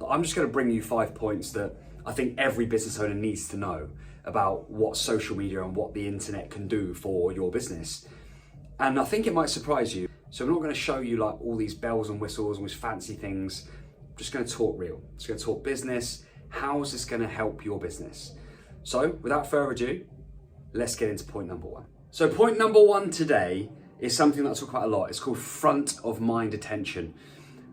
I'm just going to bring you 5 points that I think every business owner needs to know about what social media and what the internet can do for your business. And I think it might surprise you. So I'm not going to show you like all these bells and whistles and these fancy things. I'm just going to talk real. Just going to talk business. How is this going to help your business? So without further ado, let's get into point number 1. So point number 1 today is something that I talk about a lot. It's called front of mind attention.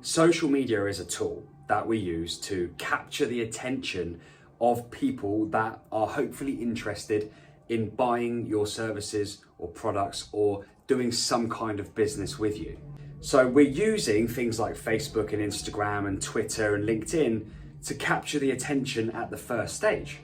Social media is a tool that we use to capture the attention of people that are hopefully interested in buying your services or products or doing some kind of business with you. So we're using things like Facebook and Instagram and Twitter and LinkedIn to capture the attention at the first stage.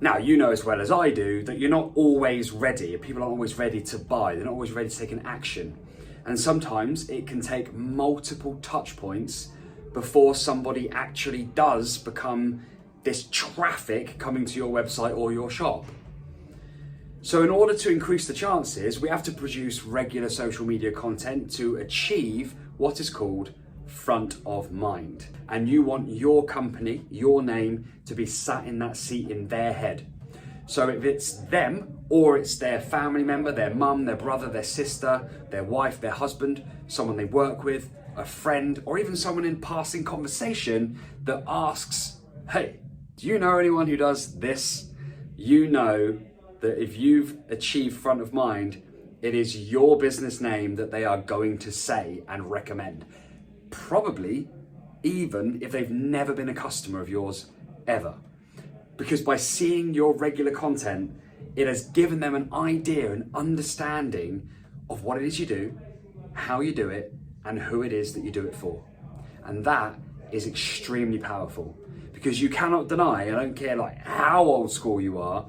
Now, you know as well as I do that you're not always ready. People aren't always ready to buy. They're not always ready to take an action. And sometimes it can take multiple touch points before somebody actually does become this traffic coming to your website or your shop. So in order to increase the chances, we have to produce regular social media content to achieve what is called front of mind. And you want your company, your name, to be sat in that seat in their head. So if it's them or it's their family member, their mum, their brother, their sister, their wife, their husband, someone they work with, a friend, or even someone in passing conversation that asks, hey, do you know anyone who does this? You know that if you've achieved front of mind, it is your business name that they are going to say and recommend. Probably even if they've never been a customer of yours ever. Because by seeing your regular content, it has given them an idea, an understanding of what it is you do, how you do it, and who it is that you do it for. And that is extremely powerful because you cannot deny, I don't care like how old school you are,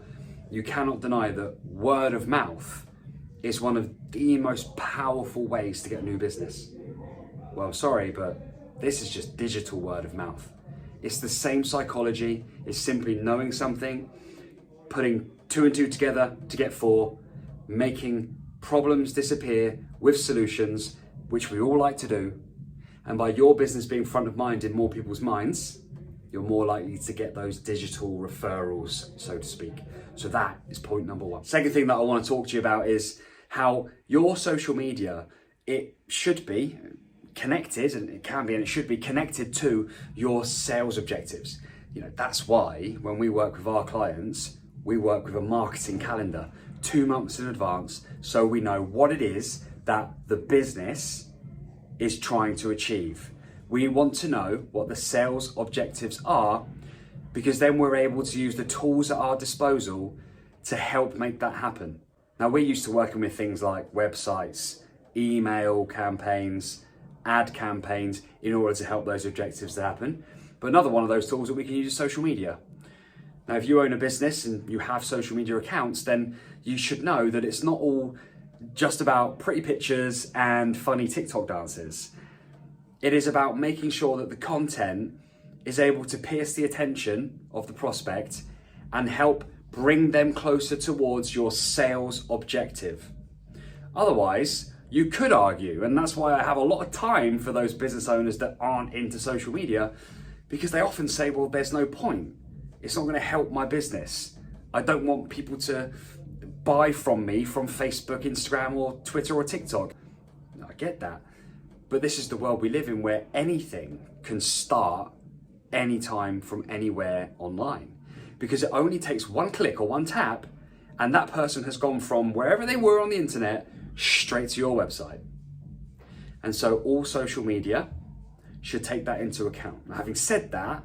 you cannot deny that word of mouth is one of the most powerful ways to get new business. Well, sorry, but this is just digital word of mouth. It's the same psychology. It's simply knowing something, putting 2 and 2 together to get 4, making problems disappear with solutions, which we all like to do. And by your business being front of mind in more people's minds, you're more likely to get those digital referrals, so to speak. So that is point number 1. Second thing that I want to talk to you about is how your social media, it should be connected, and it can be, and it should be connected to your sales objectives. You know, that's why when we work with our clients, we work with a marketing calendar 2 months in advance, so we know what it is that the business is trying to achieve. We want to know what the sales objectives are, because then we're able to use the tools at our disposal to help make that happen. Now, we're used to working with things like websites, email campaigns, ad campaigns in order to help those objectives to happen. But another one of those tools that we can use is social media. Now, if you own a business and you have social media accounts, then you should know that it's not all just about pretty pictures and funny TikTok dances. It is about making sure that the content is able to pierce the attention of the prospect and help bring them closer towards your sales objective. Otherwise, you could argue, and that's why I have a lot of time for those business owners that aren't into social media, because they often say, well, there's no point. It's not going to help my business. I don't want people to buy from me from Facebook, Instagram, or Twitter or TikTok. I get that. But this is the world we live in, where anything can start anytime from anywhere online. Because it only takes one click or one tap, and that person has gone from wherever they were on the internet straight to your website. And so all social media should take that into account. Now, having said that,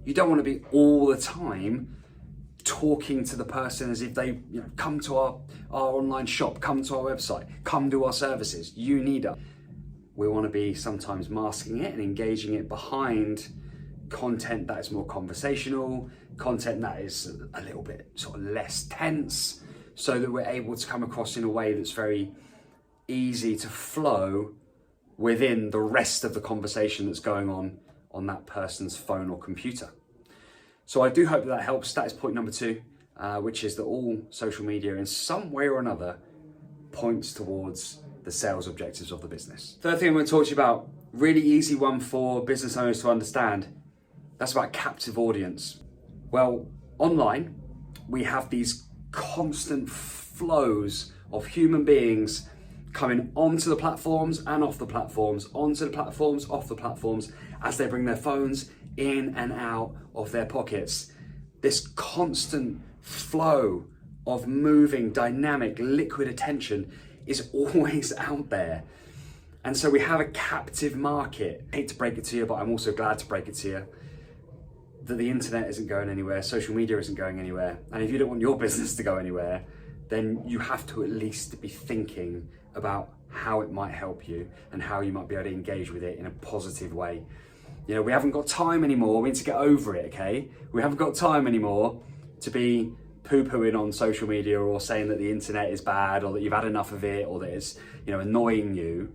you don't want to be all the time talking to the person as if they come to our online shop, come to our website, come do our services. You need us. We want to be sometimes masking it and engaging it behind content that is more conversational, content that is a little bit sort of less tense, so that we're able to come across in a way that's very easy to flow within the rest of the conversation that's going on that person's phone or computer. So I do hope that helps. That is point number 2, which is that all social media in some way or another points towards the sales objectives of the business. Third thing I'm going to talk to you about, really easy one for business owners to understand, That's about captive audience. Well, online, we have these constant flows of human beings coming onto the platforms and off the platforms, onto the platforms, off the platforms, as they bring their phones in and out of their pockets. This constant flow of moving, dynamic, liquid attention is always out there. And so we have a captive market. I hate to break it to you, but I'm also glad to break it to you, that the internet isn't going anywhere, social media isn't going anywhere. And if you don't want your business to go anywhere, then you have to at least be thinking about how it might help you and how you might be able to engage with it in a positive way. You know, we haven't got time anymore. We need to get over it, okay? We haven't got time anymore to be poo-pooing on social media or saying that the internet is bad or that you've had enough of it or that it's, you know, annoying you.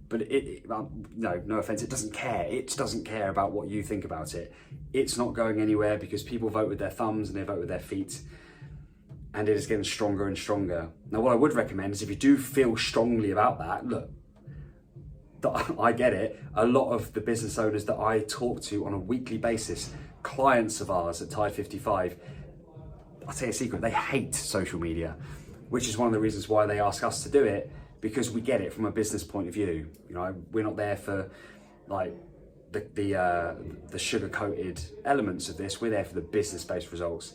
But no offense, it doesn't care. It doesn't care about what you think about it. It's not going anywhere because people vote with their thumbs and they vote with their feet. And it is getting stronger and stronger. Now, what I would recommend is if you do feel strongly about that, look, I get it. A lot of the business owners that I talk to on a weekly basis, clients of ours at Tide 55, I'll tell you a secret, they hate social media, which is one of the reasons why they ask us to do it, because we get it from a business point of view. You know, we're not there for like the sugar-coated elements of this. We're there for the business-based results.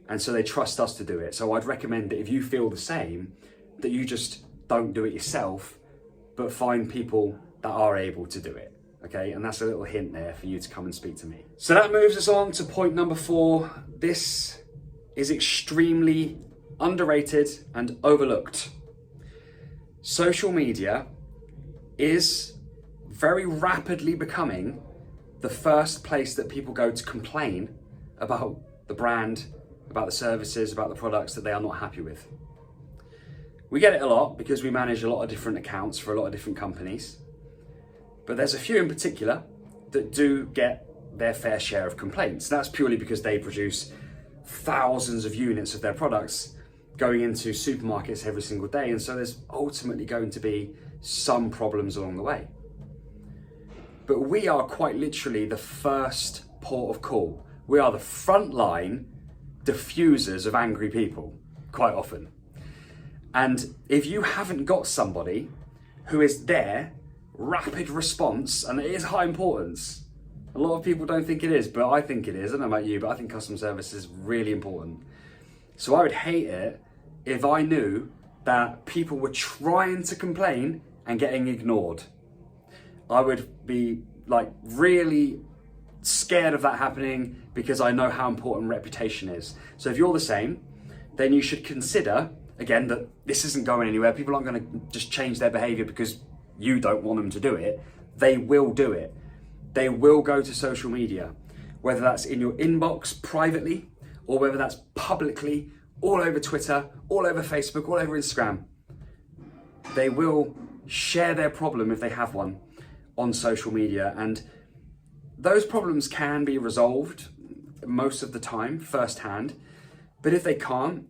And so they trust us to do it. So I'd recommend that if you feel the same, that you just don't do it yourself, but find people that are able to do it. Okay, and that's a little hint there for you to come and speak to me. So that moves us on to point number 4. This is extremely underrated and overlooked. Social media is very rapidly becoming the first place that people go to complain about the brand, about the services, about the products that they are not happy with. We get it a lot because we manage a lot of different accounts for a lot of different companies. But there's a few in particular that do get their fair share of complaints. That's purely because they produce thousands of units of their products going into supermarkets every single day. And so there's ultimately going to be some problems along the way. But we are quite literally the first port of call. We are the frontline diffusers of angry people quite often. And if you haven't got somebody who is there, rapid response, and it is high importance. A lot of people don't think it is, but I think it is. I don't know about you, but I think customer service is really important. So I would hate it if I knew that people were trying to complain and getting ignored. I would be like really scared of that happening because I know how important reputation is. So if you're the same, then you should consider, again, that this isn't going anywhere. People aren't going to just change their behavior because you don't want them to do it. They will do it. They will go to social media, whether that's in your inbox privately or whether that's publicly, all over Twitter, all over Facebook, all over Instagram. They will share their problem if they have one on social media. And those problems can be resolved most of the time firsthand. But if they can't,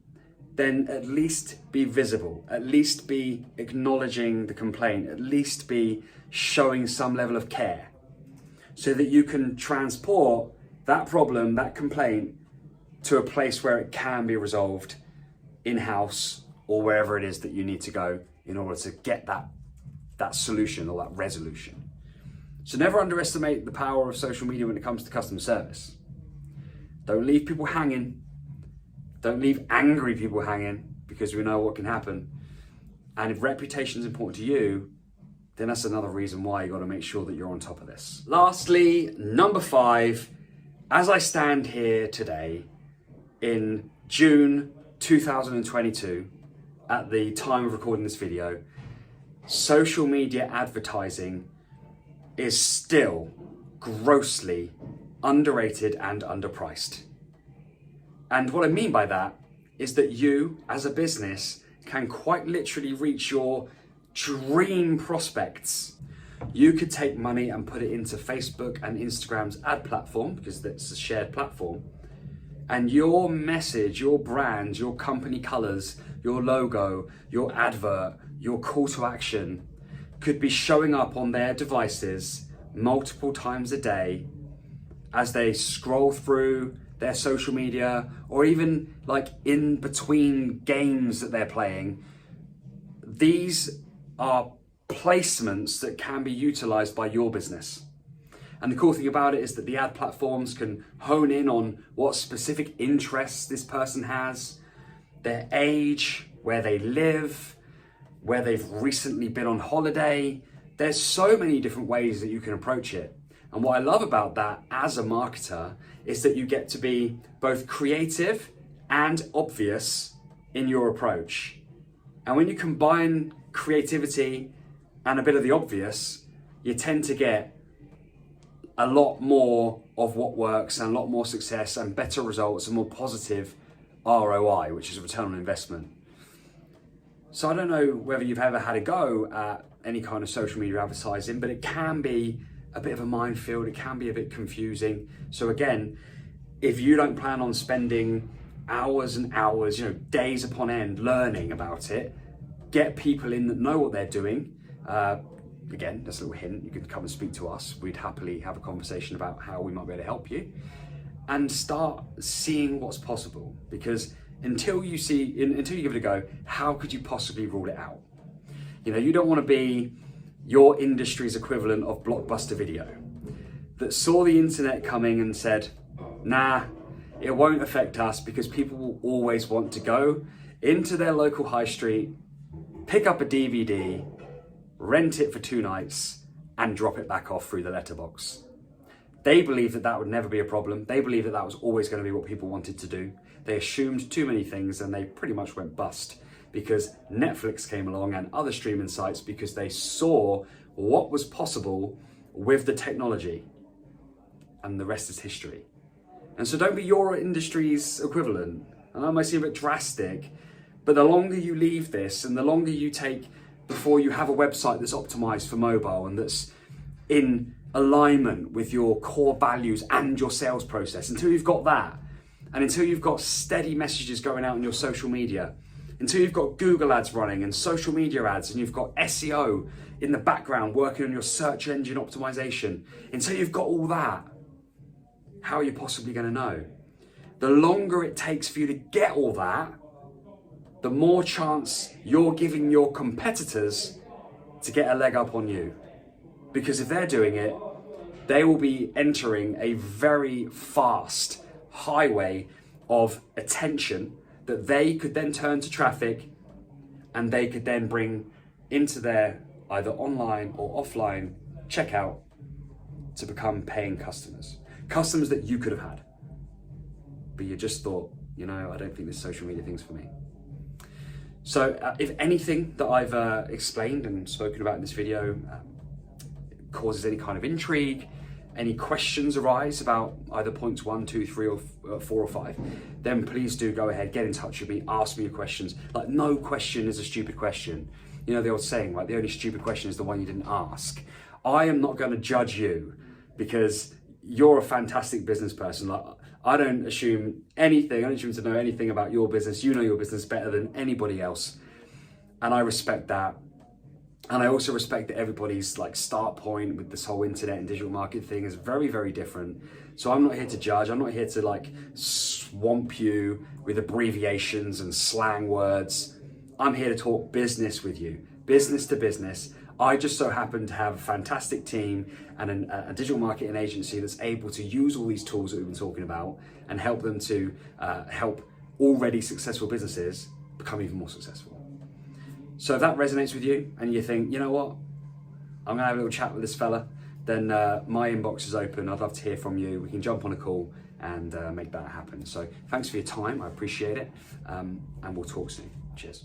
then at least be visible, at least be acknowledging the complaint, at least be showing some level of care so that you can transport that problem, that complaint, to a place where it can be resolved in-house or wherever it is that you need to go in order to get that solution or that resolution. So never underestimate the power of social media when it comes to customer service. Don't leave people hanging. Don't leave angry people hanging, because we know what can happen. And if reputation is important to you, then that's another reason why you got to make sure that you're on top of this. Lastly, number 5, as I stand here today in June 2022, at the time of recording this video, social media advertising is still grossly underrated and underpriced. And what I mean by that is that you, as a business, can quite literally reach your dream prospects. You could take money and put it into Facebook and Instagram's ad platform, because that's a shared platform, and your message, your brand, your company colors, your logo, your advert, your call to action could be showing up on their devices multiple times a day, as they scroll through their social media, or even like in between games that they're playing. These are placements that can be utilized by your business. And the cool thing about it is that the ad platforms can hone in on what specific interests this person has, their age, where they live, where they've recently been on holiday. There's so many different ways that you can approach it. And what I love about that as a marketer is that you get to be both creative and obvious in your approach. And when you combine creativity and a bit of the obvious, you tend to get a lot more of what works and a lot more success and better results and more positive ROI, which is a return on investment. So I don't know whether you've ever had a go at any kind of social media advertising, but it can be a bit of a minefield. It can be a bit confusing. So again, if you don't plan on spending hours and hours, days upon end learning about it, get people in that know what they're doing. Again, that's a little hint. You can come and speak to us. We'd happily have a conversation about how we might be able to help you, and start seeing what's possible. Because until you give it a go, how could you possibly rule it out? You don't want to be your industry's equivalent of Blockbuster Video that saw the internet coming and said, nah, it won't affect us because people will always want to go into their local high street, pick up a DVD, rent it for 2 nights, and drop it back off through the letterbox. They believed that that would never be a problem. They believed that that was always going to be what people wanted to do. They assumed too many things and they pretty much went bust because Netflix came along and other streaming sites, because they saw what was possible with the technology, and the rest is history. And so don't be your industry's equivalent. I know it might seem a bit drastic, but the longer you leave this and the longer you take before you have a website that's optimized for mobile and that's in alignment with your core values and your sales process, until you've got that, and until you've got steady messages going out on your social media, until you've got Google ads running and social media ads, and you've got SEO in the background working on your search engine optimization, until you've got all that, how are you possibly going to know? The longer it takes for you to get all that, the more chance you're giving your competitors to get a leg up on you. Because if they're doing it, they will be entering a very fast highway of attention that they could then turn to traffic, and they could then bring into their either online or offline checkout to become paying customers. Customers that you could have had, but you just thought, I don't think this social media thing's for me. So if anything that I've explained and spoken about in this video causes any kind of intrigue, any questions arise about either points 1, 2, 3, or 4 or 5, then please do go ahead, get in touch with me, ask me your questions. Like, no question is a stupid question. The old saying, right? The only stupid question is the one you didn't ask. I am not going to judge you because you're a fantastic business person. Like, I don't assume anything. I don't assume to know anything about your business. You know your business better than anybody else. And I respect that. And I also respect that everybody's start point with this whole internet and digital market thing is very, very different. So I'm not here to judge. I'm not here to swamp you with abbreviations and slang words. I'm here to talk business with you, business to business. I just so happen to have a fantastic team and a digital marketing agency that's able to use all these tools that we've been talking about and help them to help already successful businesses become even more successful. So if that resonates with you and you think, you know what, I'm gonna have a little chat with this fella, then my inbox is open. I'd love to hear from you. We can jump on a call and make that happen. So thanks for your time. I appreciate it. And we'll talk soon. Cheers.